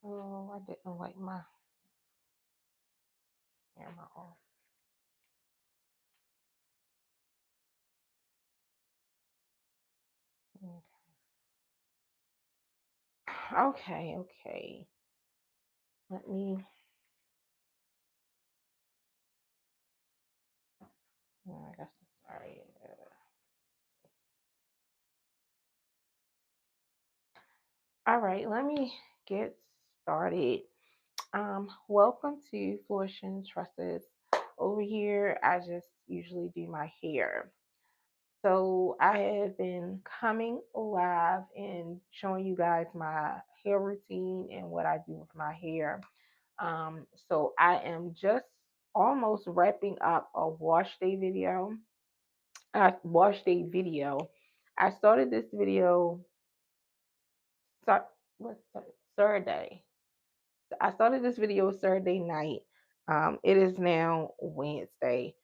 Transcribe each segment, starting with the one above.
Oh, I didn't like my camera off. Okay, okay. Let me. I guess. Sorry. All right. Let me get started. Welcome to Flourishing Tresses. Over here, I just usually do my hair. So I have been coming live and showing you guys my hair routine and what I do with my hair. So I am just almost wrapping up a wash day video. Wash day video. I started this video Sat- what's Saturday. I started this video Saturday night. It is now Wednesday.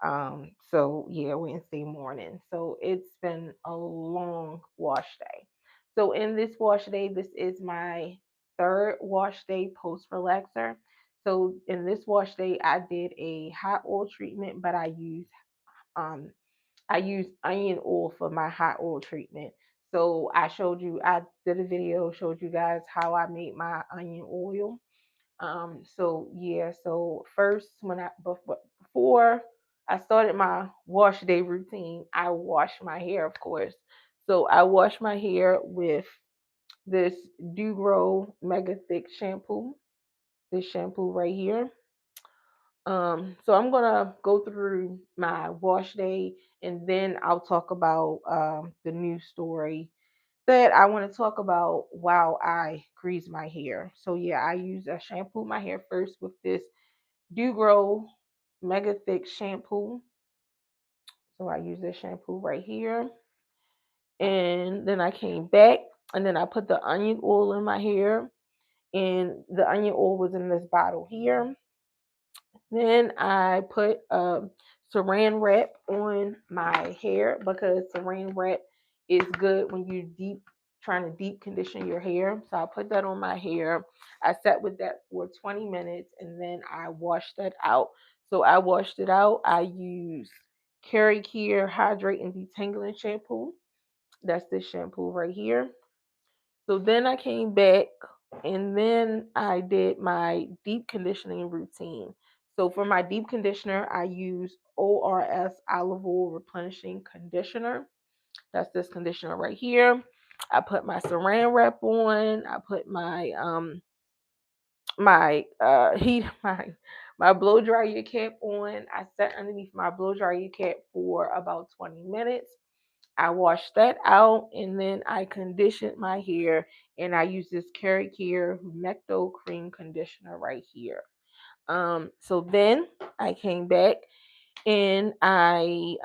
So yeah, Wednesday morning. So it's been a long wash day. So in this wash day, this is my third wash day post relaxer. So in this wash day, I did a hot oil treatment, but um I use onion oil for my hot oil treatment. So I did a video, showed you guys how I made my onion oil. So yeah, so first before I started my wash day routine, I washed my hair, of course. So I washed my hair with this Dugro Mega Thick shampoo. This shampoo right here. So I'm gonna go through my wash day, and then I'll talk about the new story that I want to talk about while I grease my hair. So yeah, I shampoo my hair first with this Dugro Mega Thick shampoo. So I use this shampoo right here, and then I came back, and then I put the onion oil in my hair, and the onion oil was in this bottle here. Then I put saran wrap on my hair because saran wrap is good when you trying to deep condition your hair. So I put that on my hair. I sat with that for 20 minutes and then I washed that out. So I washed it out. I used Carry Care Hydrate and Detangling shampoo. That's this shampoo right here. So then I came back and then I did my deep conditioning routine. So for my deep conditioner, I use ORS Olive Oil Replenishing Conditioner. That's this conditioner right here. I put my saran wrap on. I put my heat my blow dryer cap on. I sat underneath my blow dryer cap for about 20 minutes. I washed that out and then I conditioned my hair and I use this Carry Care Humecto Cream Conditioner right here. So then I came back and I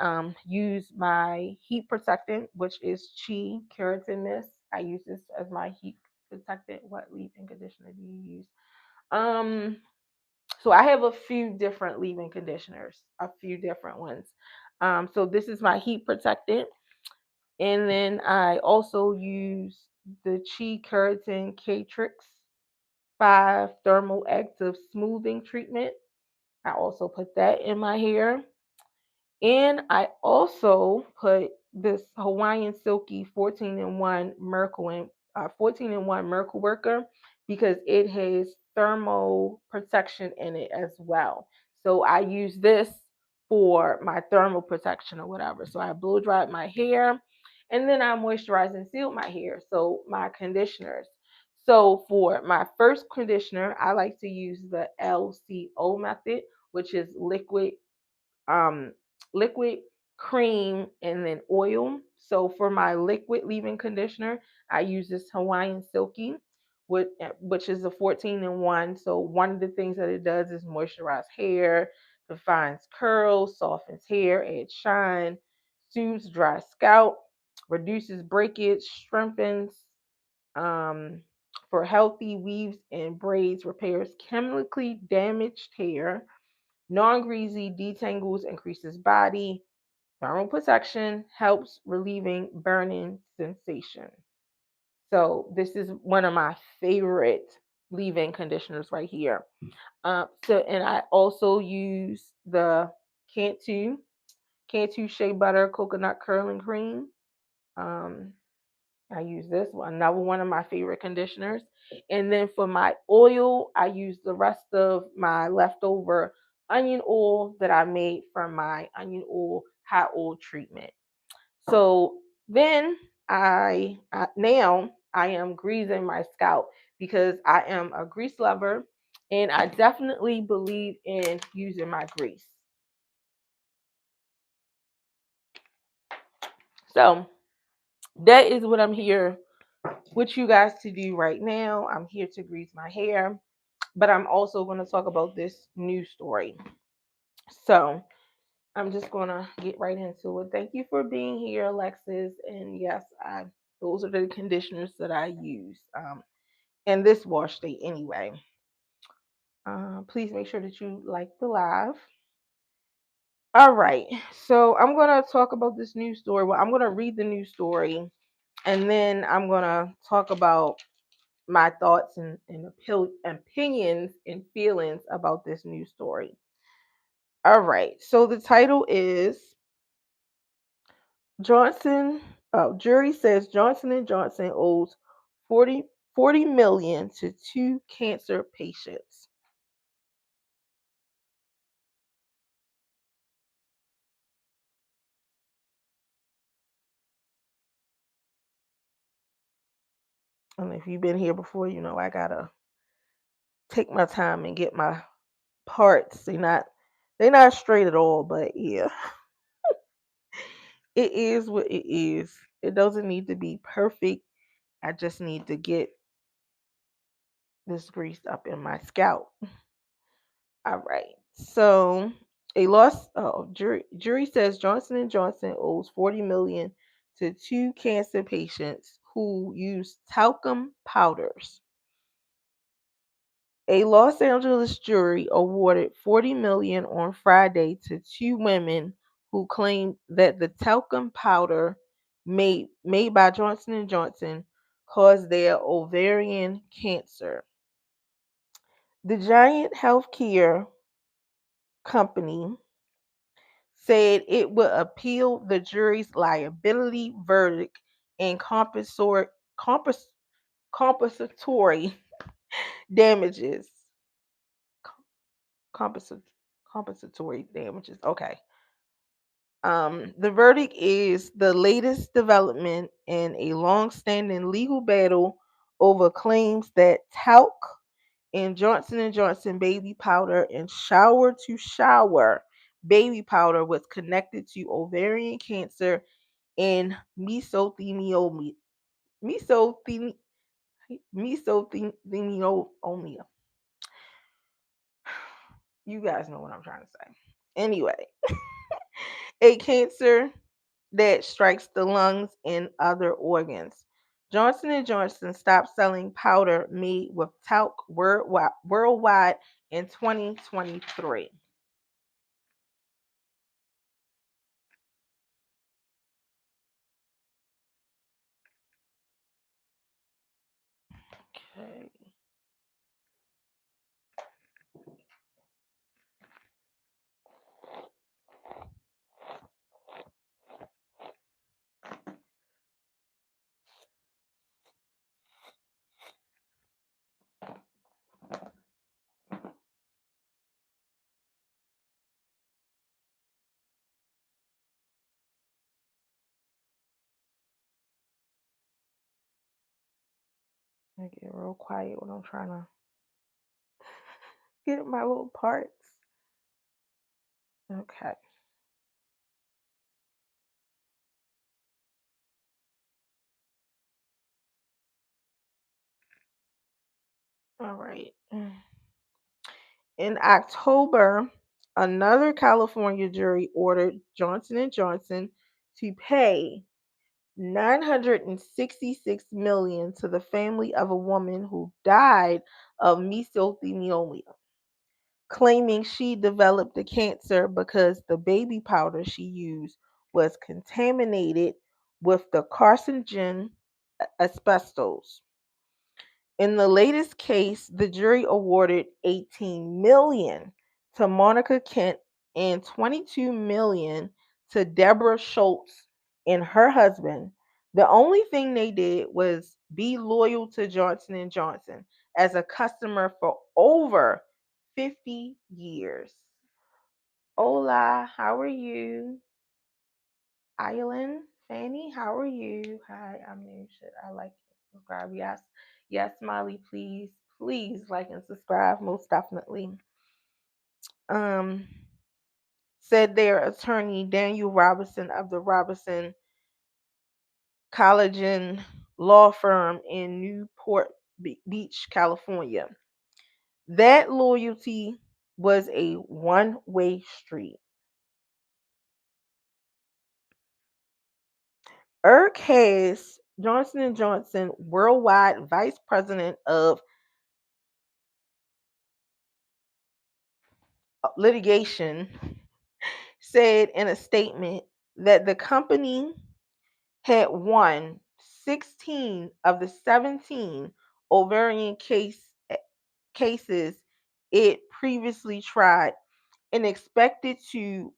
used my heat protectant, which is Chi Keratin Mist. I use this as my heat protectant. What leave-in conditioner do you use? Um, so I have a few different leave-in conditioners, a few different ones. So this is my heat protectant. And then I also use the Chi Keratin Catrix 5 Thermal Active Smoothing Treatment. I also put that in my hair. And I also put this Hawaiian Silky 14 in 1 Miracle Worker because it has thermal protection in it as well. So I use this for my thermal protection or whatever. So I blow dried my hair and then I moisturize and seal my hair. So my conditioners. So for my first conditioner, I like to use the LCO method, which is um, liquid, cream, and then oil. So for my liquid leave-in conditioner, I use this Hawaiian Silky, which is a 14 in 1. So one of the things that it does is moisturize hair, defines curls, softens hair, adds shine, soothes dry scalp, reduces breakage, strengthens um, for healthy weaves and braids, repairs chemically damaged hair, non-greasy detangles, increases body thermal protection, helps relieving burning sensation. So this is one of my favorite. leave-in conditioners right here. And I also use the Cantu Cantu Shea Butter Coconut Curling Cream. Um, I use this one, another one of my favorite conditioners. And then for my oil, I use the rest of my leftover onion oil that I made from my onion oil hot oil treatment. So then now I am greasing my scalp because I am a grease lover and I definitely believe in using my grease. So that is what I'm here with you guys to do right now. I'm here to grease my hair, but I'm also going to talk about this news story. So I'm just going to get right into it. Thank you for being here, Alexis. And yes, those are the conditioners that I use in this wash day anyway. Please make sure that you like the live. All right. So I'm going to talk about this news story. Well, I'm going to read the news story and then I'm going to talk about my thoughts and opinions and feelings about this news story. All right. So the title is Johnson. Oh, jury says Johnson and Johnson owes 40 million to two cancer patients. And if you've been here before, you know I gotta take my time and get my parts. They're not straight at all, but yeah, it is what it is. It doesn't need to be perfect. I just need to get this grease up in my scalp. All right. So jury says Johnson and Johnson owes 40 million to two cancer patients who used talcum powders. A Los Angeles jury awarded 40 million on Friday to two women who claimed that the talcum powder made by Johnson and Johnson caused their ovarian cancer. The Giant Healthcare company said it would appeal the jury's liability verdict in compensatory damages. Compensat- Compensatory damages. Okay. The verdict is the latest development in a long-standing legal battle over claims that talc and Johnson baby powder and shower to shower baby powder was connected to ovarian cancer and mesothelioma. Mesothelioma. You guys know what I'm trying to say. Anyway, a cancer that strikes the lungs and other organs. Johnson and Johnson stopped selling powder made with talc worldwide in 2023. Okay. I get real quiet when I'm trying to get my little parts. Okay. All right. In October, another California jury ordered Johnson and Johnson to pay 966 million to the family of a woman who died of mesothelioma, claiming she developed the cancer because the baby powder she used was contaminated with the carcinogen asbestos. In the latest case, the jury awarded 18 million to Monica Kent and 22 million to Deborah Schultz and her husband. The only thing they did was be loyal to Johnson and Johnson as a customer for over 50 years. Hola, how are you? Island, Fanny, how are you? Hi, I'm new. Should I like and subscribe? Yes. Yes, Molly, please, please like and subscribe, most definitely. Um, said their attorney Daniel Robinson of the Robinson Collagen law firm in Newport Beach, California. That loyalty was a one-way street. Irk Hayes, Johnson and Johnson worldwide vice president of litigation, said in a statement that the company had won 16 of the 17 ovarian cases it previously tried and expected to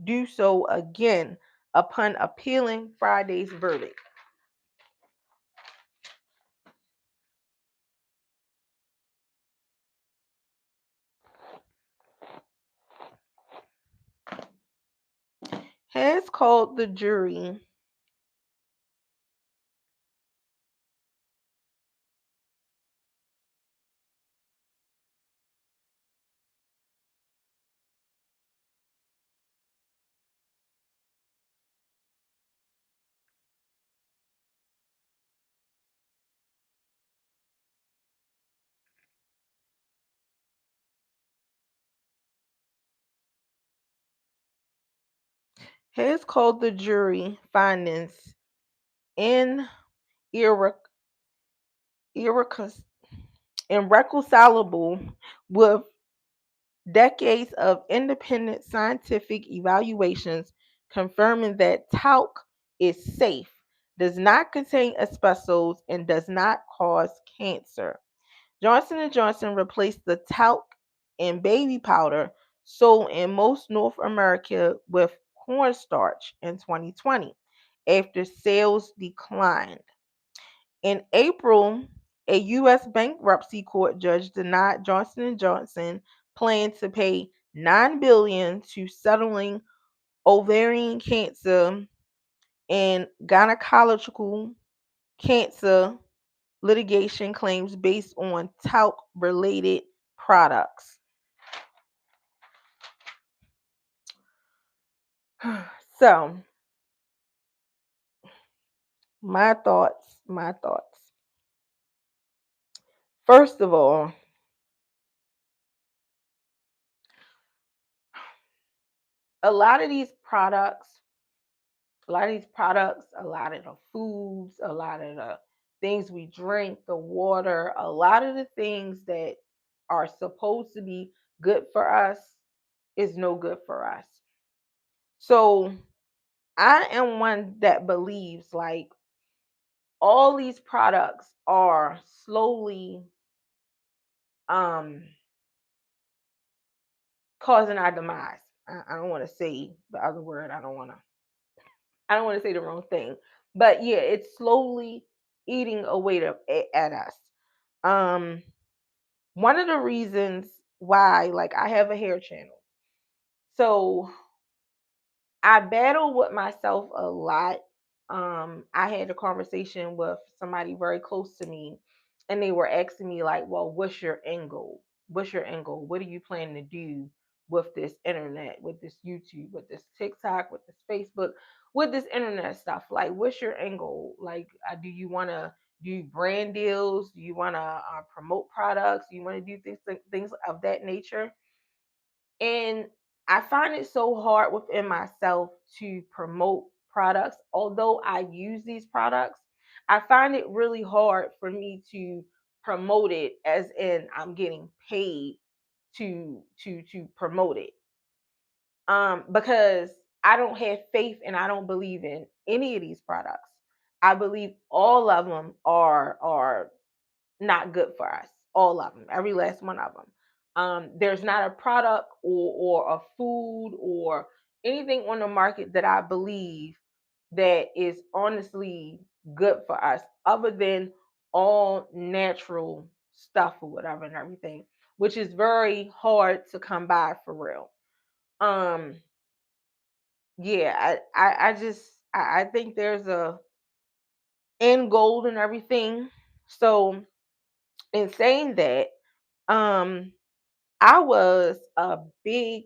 do so again upon appealing Friday's verdict. Has called the jury has called the jury findings in irrecon- irreconcilable with decades of independent scientific evaluations confirming that talc is safe, does not contain asbestos, and does not cause cancer. Johnson & Johnson replaced the talc in baby powder sold in most North America with cornstarch in 2020 after sales declined. In April, a U.S. bankruptcy court judge denied Johnson and Johnson plan to pay $9 billion to settling ovarian cancer and gynecological cancer litigation claims based on talc-related products. So, my thoughts. First of all, a lot of these products a lot of the foods, a lot of the things we drink, the water, a lot of the things that are supposed to be good for us is no good for us. So I am one that believes like all these products are slowly um causing our demise. I don't want to say the other word. I don't want to say the wrong thing. But yeah, it's slowly eating away at us. Um, one of the reasons why, like, I have a hair channel, so I battle with myself a lot. I had a conversation with somebody very close to me, and they were asking me like, "Well, what's your end goal? What's your end goal? What are you planning to do with this internet, with this YouTube, with this TikTok, with this Facebook, with this internet stuff? Like, what's your end goal? Like, do you want to do brand deals? Do you want to promote products? Do you want to do things of that nature?" And I find it so hard within myself to promote products. Although I use these products, I find it really hard for me to promote it as in I'm getting paid to promote it. Because I don't have faith and I don't believe in any of these products. I believe all of them are not good for us. All of them, every last one of them. There's not a product or a food or anything on the market that I believe that is honestly good for us, other than all natural stuff or whatever and everything, which is very hard to come by for real. Um, yeah, I just I think there's a end goal and everything. So in saying that, um, I was a big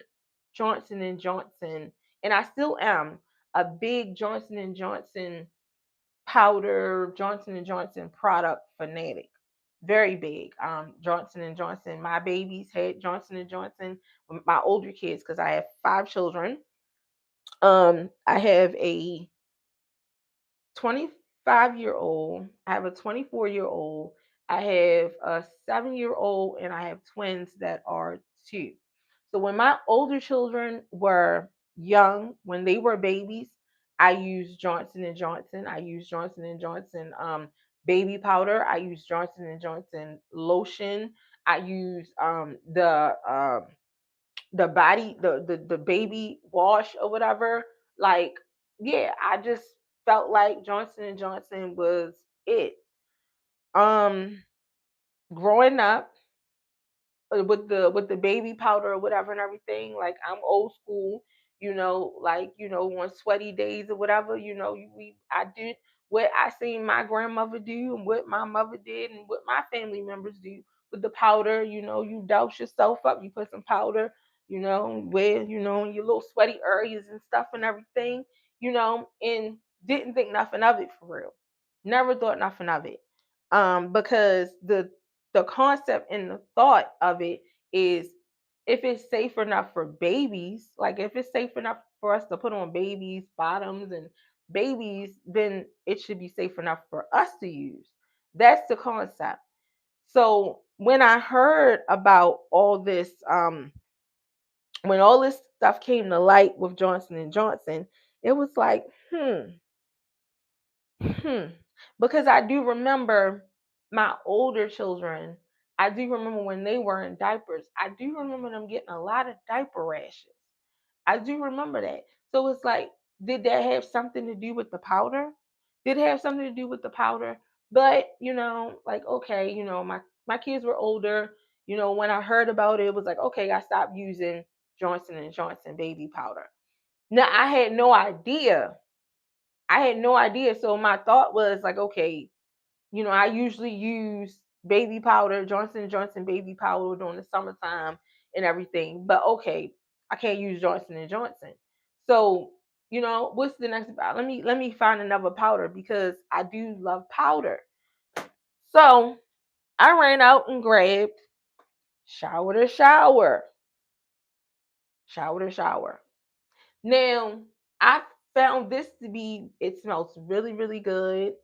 Johnson and Johnson, and I still am a big Johnson and Johnson powder, Johnson and Johnson product fanatic. Very big. Johnson and Johnson. My babies had Johnson and Johnson. My older kids, because I have 5 children. I have a 25-year-old. I have a 24-year-old. I have a 7-year old, and I have twins that are 2. So when my older children were young, when they were babies, I used Johnson and Johnson. I used Johnson and Johnson baby powder. I used Johnson and Johnson lotion. I used the body the baby wash or whatever. Like, yeah, I just felt like Johnson and Johnson was it. um Growing up, with the baby powder or whatever and everything. Like, I'm old school, like, on sweaty days or whatever, I did what I seen my grandmother do and what my mother did and what my family members do with the powder. You douse yourself up, you put some powder, where, in your little sweaty areas and stuff and everything, and didn't think nothing of it for real. Never thought nothing of it. Because the concept and the thought of it is, if it's safe enough for babies, like if it's safe enough for us to put on babies' bottoms and babies, then it should be safe enough for us to use. That's the concept. So when I heard about all this, when all this stuff came to light with Johnson and Johnson, it was like, Hmm. Because I do remember my older children. I do remember when they were in diapers. I do remember them getting a lot of diaper rashes. I do remember that. So it's like, did that have something to do with the powder? Did it have something to do with the powder? But, like, okay, my kids were older. When I heard about it, it was like, okay, I stopped using Johnson and Johnson baby powder. Now I had no idea. So my thought was like, okay, I usually use baby powder, Johnson and Johnson baby powder during the summertime and everything. But okay, I can't use Johnson and Johnson. So, what's the next powder? Let me find another powder, because I do love powder. So I ran out and grabbed shower to shower. Shower to shower. Now, I found this to be, it smells really, really good.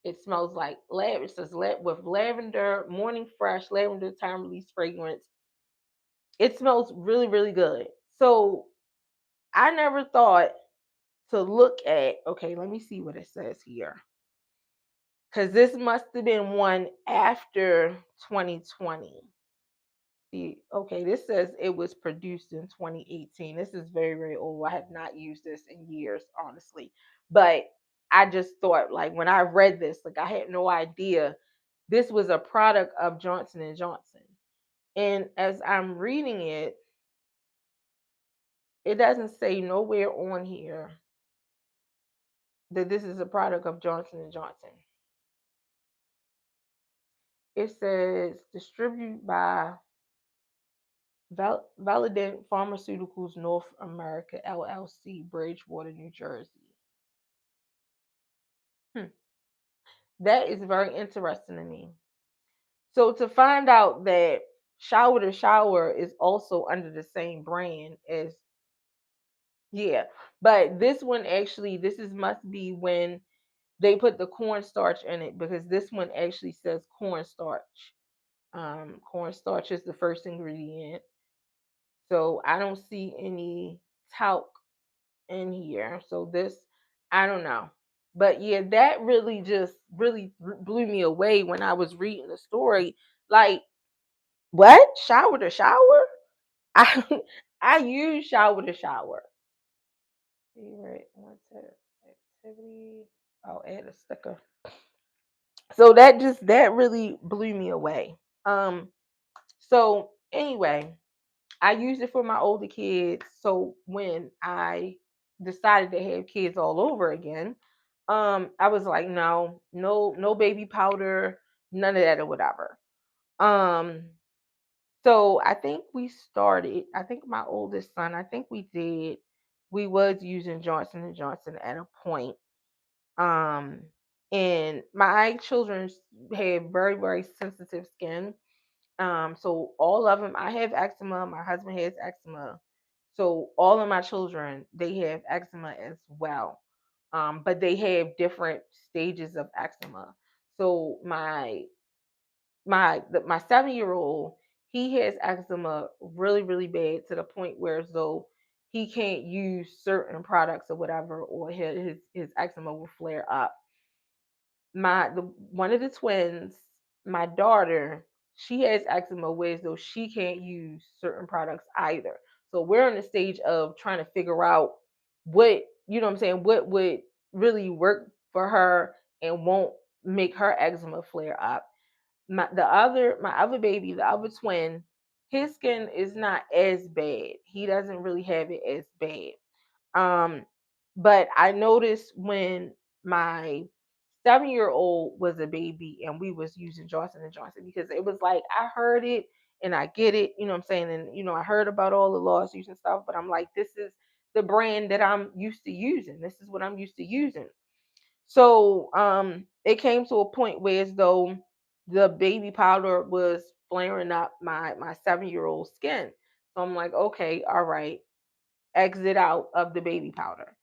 It smells like it says with lavender, morning fresh, lavender time release fragrance. It smells really, really good. So I never thought to look at, okay, let me see what it says here. Because this must have been one after 2020. See, okay, this says it was produced in 2018. This is very, very old. I have not used this in years, honestly. But I just thought, like, when I read this, like, I had no idea this was a product of Johnson and Johnson. And as I'm reading it, it doesn't say nowhere on here that this is a product of Johnson and Johnson. It says distributed by Validant Pharmaceuticals North America LLC, Bridgewater, New Jersey. Hmm. That is very interesting to me. So to find out that Shower to Shower is also under the same brand as, yeah, but this one actually, this is must be when they put the cornstarch in it, because this one actually says cornstarch. Cornstarch is the first ingredient. So I don't see any talc in here. So this, I don't know. But yeah, that really just really blew me away when I was reading the story. Like, what? Shower to shower? I I use shower to shower. Favorite winter activity. I'll add a sticker. So that really blew me away. So anyway, I used it for my older kids. So when I decided to have kids all over again, I was like, no, no baby powder, none of that or whatever. Um, so I think we started. I think my oldest son. I think we did. We was using Johnson and Johnson at a point. Um, and my children have very very sensitive skin. So all of them, I have eczema. My husband has eczema. So all of my children, they have eczema as well. But they have different stages of eczema. So my 7-year old, he has eczema really really bad to the point where as though he can't use certain products or whatever, or his eczema will flare up. One of the twins, my daughter, she has eczema where though she can't use certain products either. So we're in the stage of trying to figure out what, you know what I'm saying, what would really work for her and won't make her eczema flare up. My other baby, the other twin, his skin is not as bad. He doesn't really have it as bad. Um, but I noticed when my 7-year old was a baby and we was using Johnson and Johnson, because it was like I heard it and I get it, you know what I'm saying? And I heard about all the lawsuits and stuff, but I'm like, this is the brand that I'm used to using. This is what I'm used to using. So it came to a point where as though the baby powder was flaring up my 7-year old skin. So I'm like, okay, all right, exit out of the baby powder.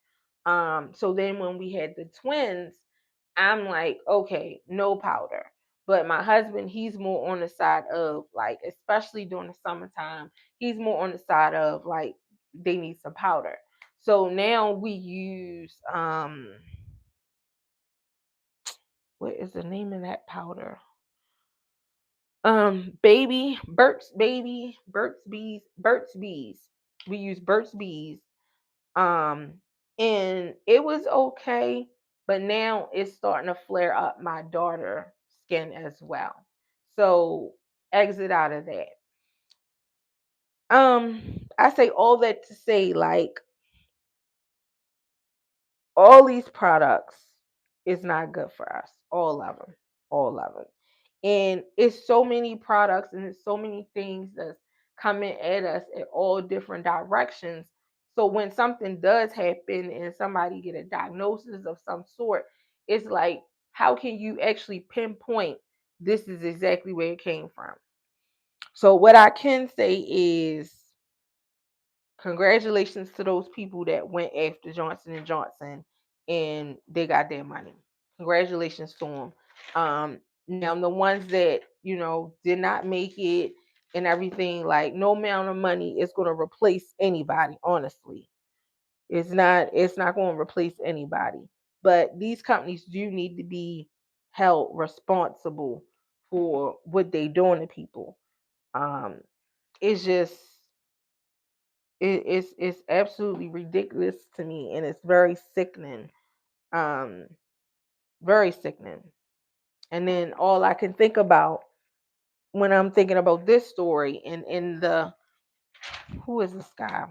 So then when we had the twins, I'm like, okay, no powder. But my husband, he's more on the side of like, especially during the summertime, he's more on the side of like they need some powder. So now we use what is the name of that powder? Burt's Bees. We use Burt's Bees. Um, and it was okay, but now it's starting to flare up my daughter's skin as well. So exit out of that. I say all that to say, like, all these products is not good for us. All of them. All of them. And it's so many products and it's so many things that's coming at us at all different directions. So when something does happen and somebody get a diagnosis of some sort, it's like, how can you actually pinpoint this is exactly where it came from? So what I can say is congratulations to those people that went after Johnson and Johnson and they got their money. Congratulations to them. Now the ones that did not make it and everything, like no amount of money is going to replace anybody. Honestly, it's not going to replace anybody. But these companies do need to be held responsible for what they doing to people. Um, it's just it's absolutely ridiculous to me, and it's very sickening. Um, very sickening. And then all I can think about when I'm thinking about this story and in the who is this guy?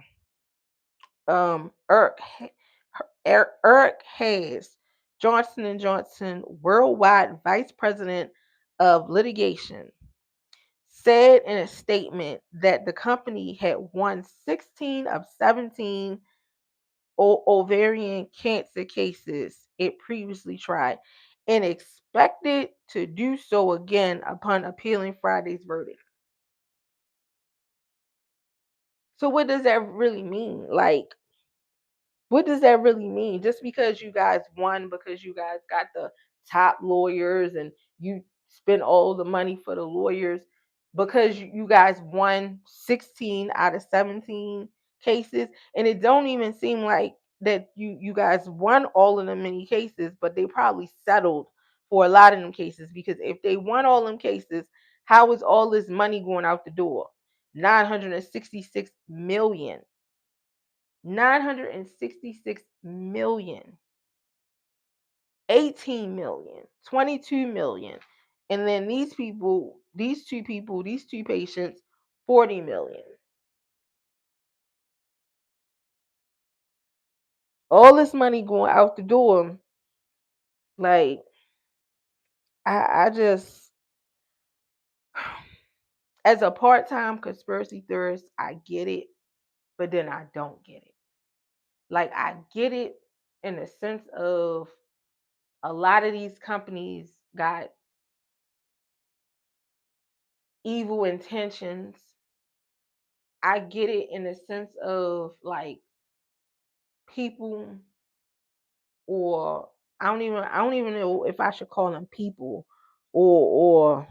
Eric Hayes, Johnson and Johnson worldwide vice president of litigation, said in a statement that the company had won 16 of 17 ovarian cancer cases it previously tried and expected to do so again upon appealing Friday's verdict. So what does that really mean? Like, what does that really mean? Just because you guys won, because you guys got the top lawyers and you spent all the money for the lawyers, because you guys won 16 out of 17 cases, and it don't even seem like that you guys won all of them many cases, but they probably settled for a lot of them cases, because if they won all them cases, how is all this money going out the door? 966 million. 966 million. 18 million. 22 million. And then these people, these two patients, 40 million. All this money going out the door. Like, I just, as a part-time conspiracy theorist, I get it, but then I don't get it. Like, I get it in the sense of a lot of these companies got evil intentions. I get it in the sense of like people, or I don't even know if I should call them people, or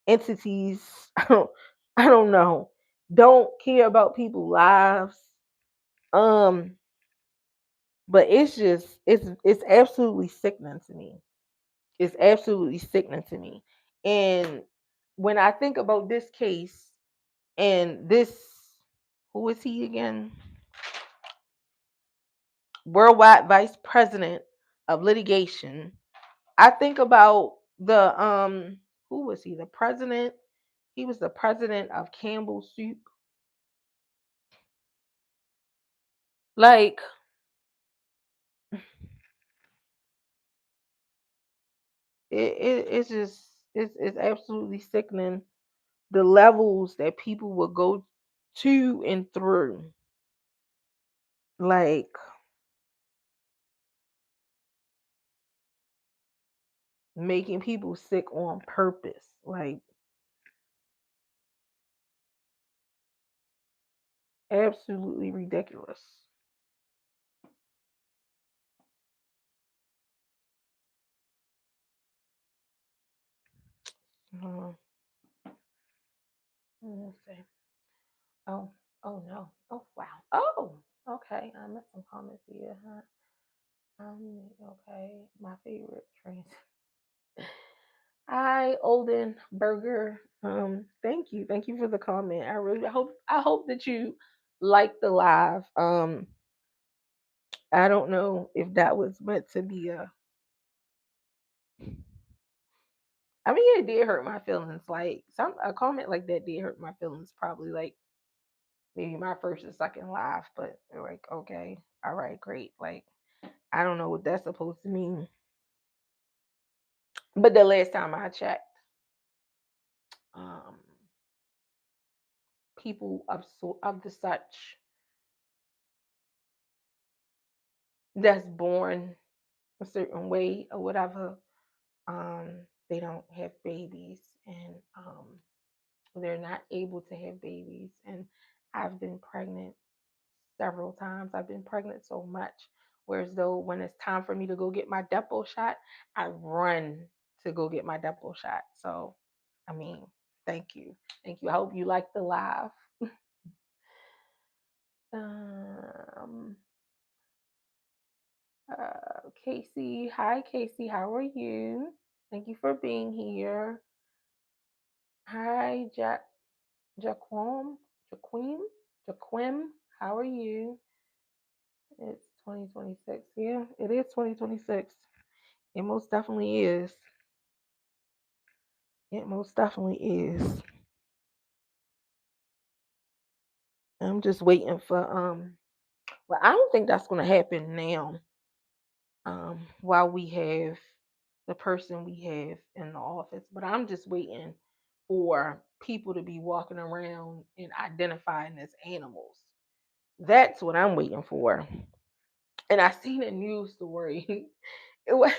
entities. I don't know. Don't care about people's lives. Um, but it's absolutely sickening to me. It's absolutely sickening to me. And when I think about this case and this, who is he again? Worldwide Vice President of Litigation. I think about the who was he? The president. He was the president of Campbell Soup. Like, it's just, it's absolutely sickening the levels that people will go to and through. Like, making people sick on purpose. Like, absolutely ridiculous. Uh, let's see. Oh, oh no. Oh wow. Oh, okay. I missed some comments here. Huh? Okay. My favorite trains. Hi, Olden Burger. Thank you for the comment. I hope that you like the live. I don't know if that was meant to be a. I mean, it did hurt my feelings. Like, some a comment like that did hurt my feelings. Probably like maybe my first or second live, but like, okay, all right, great. Like, I don't know what that's supposed to mean. But the last time I checked, um, people of the such that's born a certain way or whatever, they don't have babies, and they're not able to have babies. And I've been pregnant several times. I've been pregnant so much, whereas though when it's time for me to go get my Depo shot, I run to go get my Depo shot. So, I mean, thank you. Thank you. I hope you like the live. Um, Casey. Hi, Casey. How are you? Thank you for being here. Hi, Jaquim. Jaquim. Jaquim. How are you? It's 2026. Yeah, it is 2026. It most definitely is. It most definitely is. I'm just waiting for well, I don't think that's gonna happen now. While we have the person we have in the office, but I'm just waiting for people to be walking around and identifying as animals. That's what I'm waiting for. And I seen a news story. It was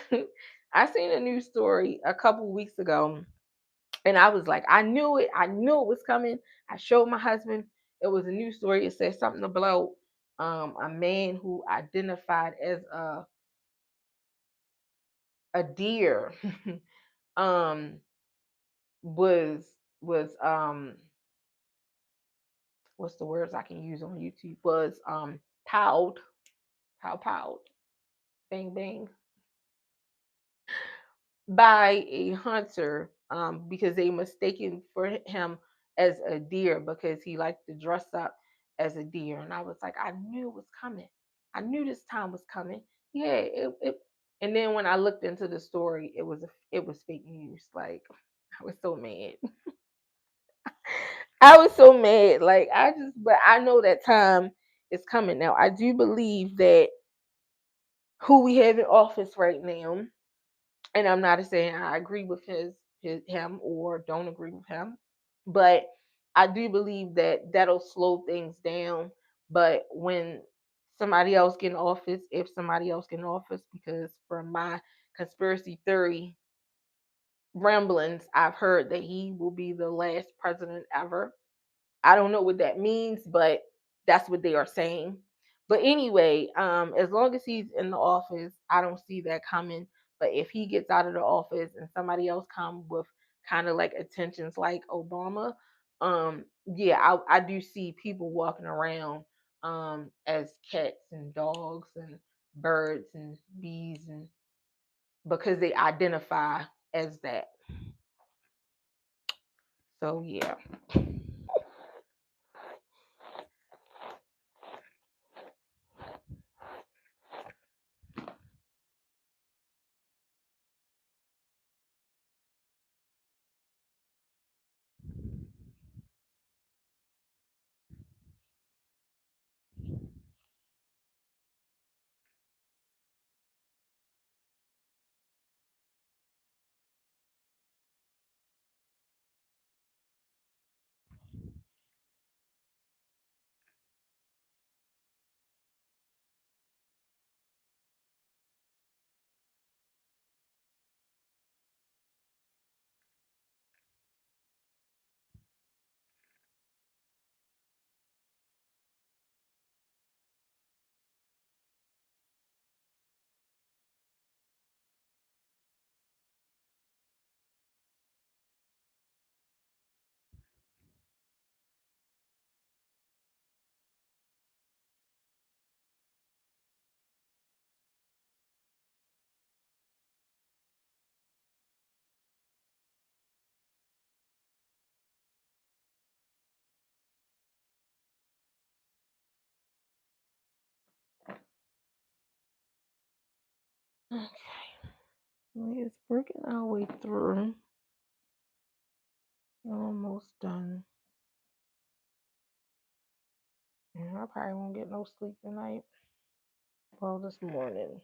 I seen a news story a couple weeks ago, and I was like, I knew it. I knew it was coming. I showed my husband. It was a news story. It said something about a man who identified as a deer um was was what's the words I can use on YouTube, was towed. pow pow, bang bang, by a hunter, because they mistaken for him as a deer because he liked to dress up as a deer. And I was like, I knew it was coming. I knew this time was coming. Yeah, it. And then when I looked into the story, it was fake news. Like I was so mad. I was so mad. Like but I know that time is coming now. I do believe that who we have in office right now, and I'm not saying I agree with him or don't agree with him, but I do believe that that'll slow things down. But when somebody else get in office, if somebody else get in office, because from my conspiracy theory ramblings, I've heard that he will be the last president ever. I don't know what that means, but that's what they are saying. But anyway, as long as he's in the office, I don't see that coming. But if he gets out of the office and somebody else come with kind of like attentions like Obama, yeah, I do see people walking around as cats and dogs and birds and bees, and because they identify as that. So yeah. Okay, it's working our way through. Almost done. Yeah, I probably won't get no sleep tonight. Well, this morning.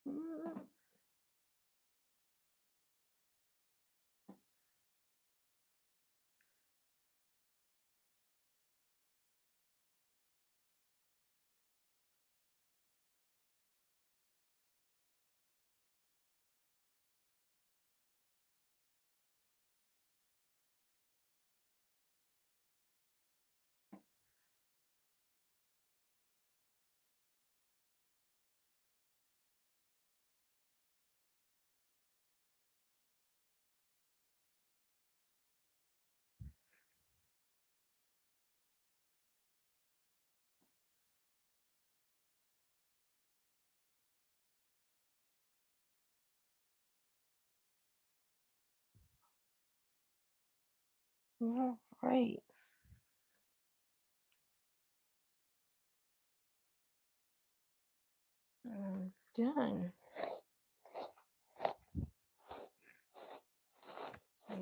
Mm, all right. I'm done.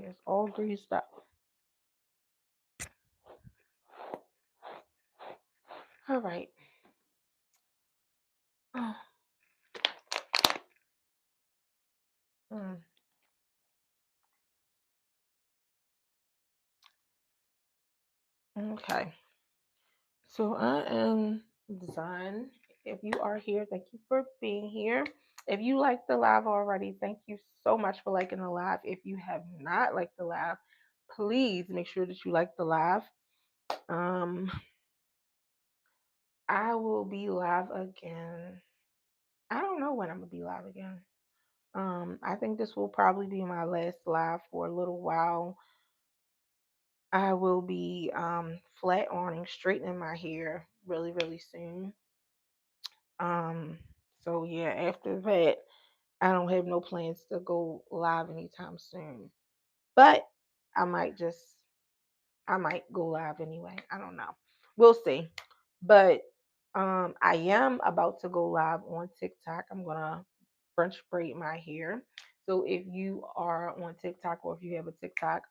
It's all greased up. All right. Mm, okay. So I am done, If you are here, thank you for being here. If you like the live already, thank you so much for liking the live. If you have not liked the live, please make sure that you like the live. Um, I will be live again. I don't know when I'm gonna be live again. I think this will probably be my last live for a little while. I will be flat ironing, straightening my hair really, really soon. Um, so yeah, after that, I don't have no plans to go live anytime soon. But I might just I might go live anyway. I don't know. We'll see. But I am about to go live on TikTok. I'm gonna French braid my hair. So if you are on TikTok or if you have a TikTok,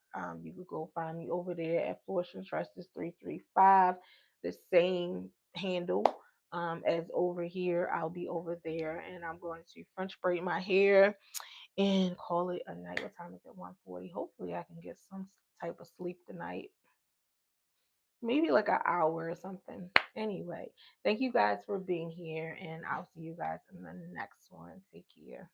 you could go find me over there at Flourish and Trust is 335, the same handle as over here. I'll be over there and I'm going to French braid my hair and call it a night. What time is it? 1:40. Hopefully I can get some type of sleep tonight. Maybe like an hour or something. Anyway, thank you guys for being here and I'll see you guys in the next one. Take care.